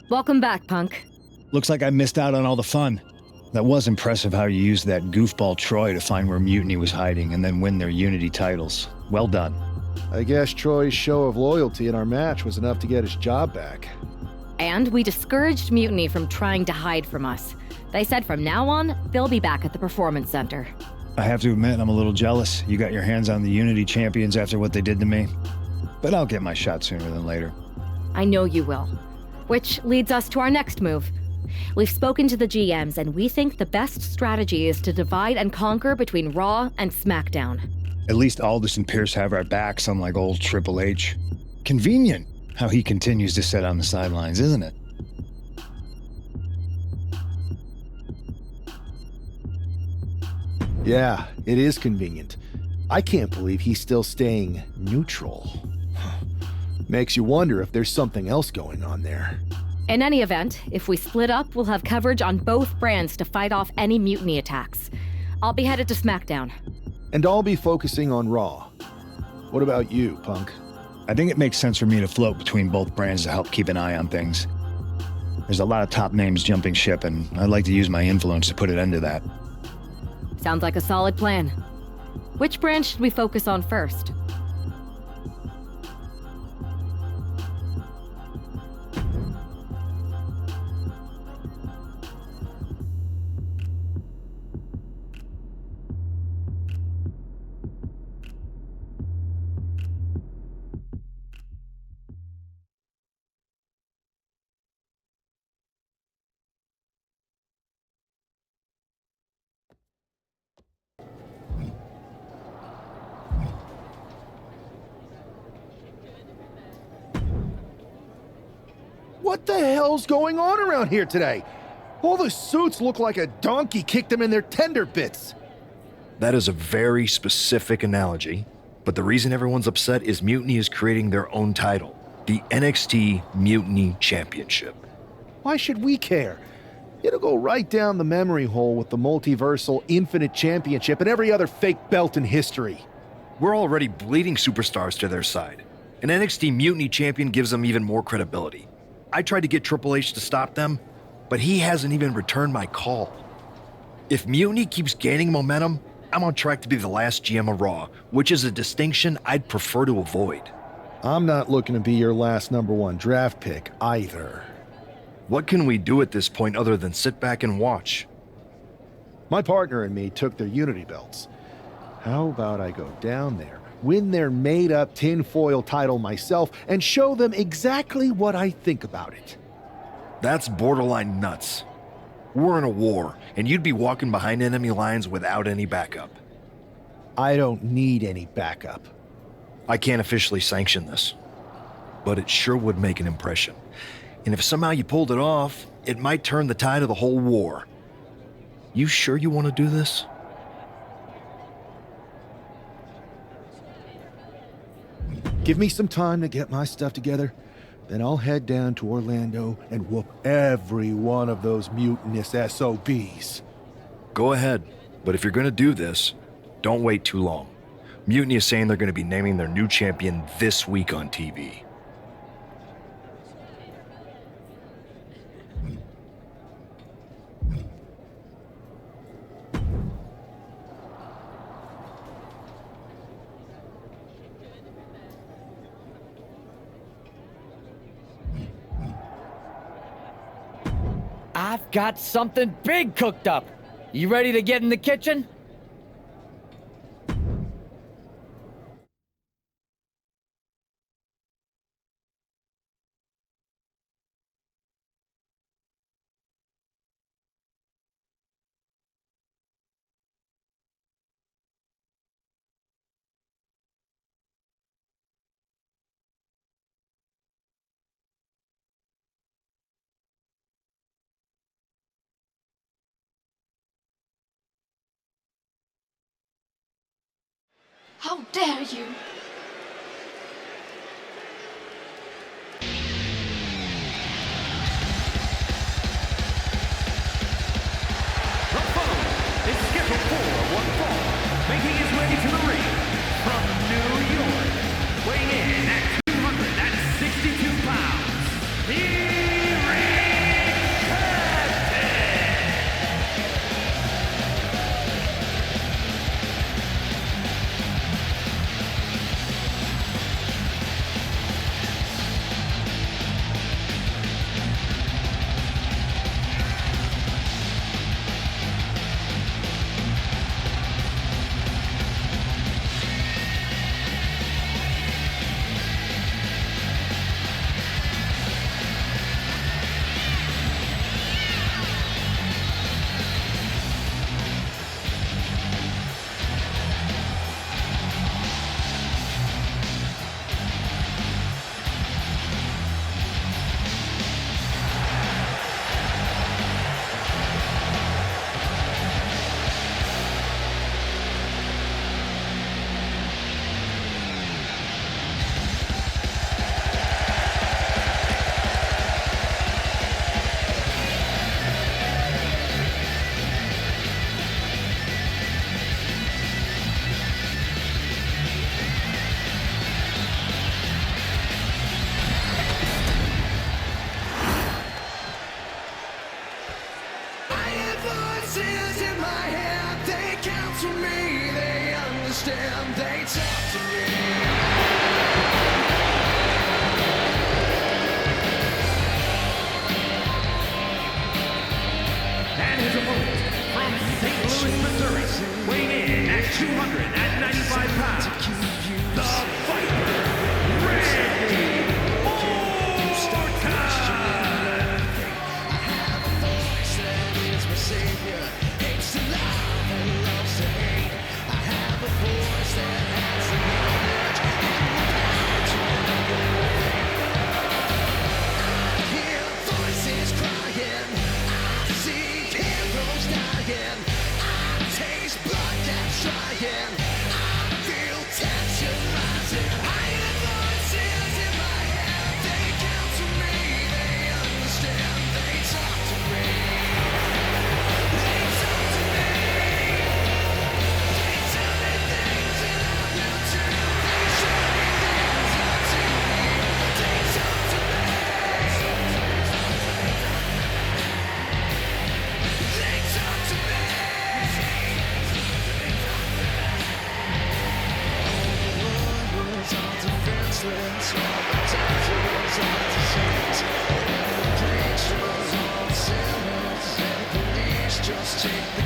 Welcome back, Punk. Looks like I missed out on all the fun. That was impressive how you used that goofball Troy to find where Mutiny was hiding and then win their Unity titles. Well done. I guess Troy's show of loyalty in our match was enough to get his job back. And we discouraged Mutiny from trying to hide from us. They said from now on, they'll be back at the Performance Center. I have to admit, I'm a little jealous. You got your hands on the Unity champions after what they did to me. But I'll get my shot sooner than later. I know you will. Which leads us to our next move. We've spoken to the GMs, and we think the best strategy is to divide and conquer between Raw and SmackDown. At least Aldous and Pierce have our backs, unlike old Triple H. Convenient how he continues to sit on the sidelines, isn't it? Yeah, it is convenient. I can't believe he's still staying neutral. Makes you wonder if there's something else going on there. In any event, if we split up, we'll have coverage on both brands to fight off any Mutiny attacks. I'll be headed to SmackDown. And I'll be focusing on Raw. What about you, Punk? I think it makes sense for me to float between both brands to help keep an eye on things. There's a lot of top names jumping ship, and I'd like to use my influence to put an end to that. Sounds like a solid plan. Which brand should we focus on first? What the hell's going on around here today? All the suits look like a donkey kicked them in their tender bits. That is a very specific analogy, but the reason everyone's upset is Mutiny is creating their own title, the NXT Mutiny Championship. Why should we care? It'll go right down the memory hole with the multiversal Infinite Championship and every other fake belt in history. We're already bleeding superstars to their side. An NXT Mutiny champion gives them even more credibility. I tried to get Triple H to stop them, but he hasn't even returned my call. If Mutiny keeps gaining momentum, I'm on track to be the last GM of Raw, which is a distinction I'd prefer to avoid. I'm not looking to be your last #1 draft pick either. What can we do at this point other than sit back and watch? My partner and me took their Unity belts. How about I go down there, win their made-up tinfoil title myself, and show them exactly what I think about it? That's borderline nuts. We're in a war, and you'd be walking behind enemy lines without any backup. I don't need any backup. I can't officially sanction this, but it sure would make an impression. And if somehow you pulled it off, it might turn the tide of the whole war. You sure you want to do this? Give me some time to get my stuff together, then I'll head down to Orlando and whoop every one of those mutinous SOBs. Go ahead, but if you're going to do this, don't wait too long. Mutiny is saying they're going to be naming their new champion this week on TV. I've got something big cooked up. You ready to get in the kitchen? How dare you! The following is scheduled for one fall, making his way to the ring from New York, weighing in at 262 pounds, here is voices in my head, they counsel me, they understand, they talk to me. And his opponent from St. Louis, Missouri, weighing in at 295 pounds, the Viper, Randy Orton! I have a voice that is my savior, hates to love and loves to hate. I have a voice that has the knowledge and the power to make it right. I hear voices crying, I see heroes dying, I taste blood that's drying, I feel tension rising. I hear voices in my head, they counsel me, they understand, they talk to me. They talk to me. They tell me things that I know too. They show me things not to me. They talk to me. They talk to me. All defenseless, all the devils, all the saints, all the preachers, all the sinners, and the police just take the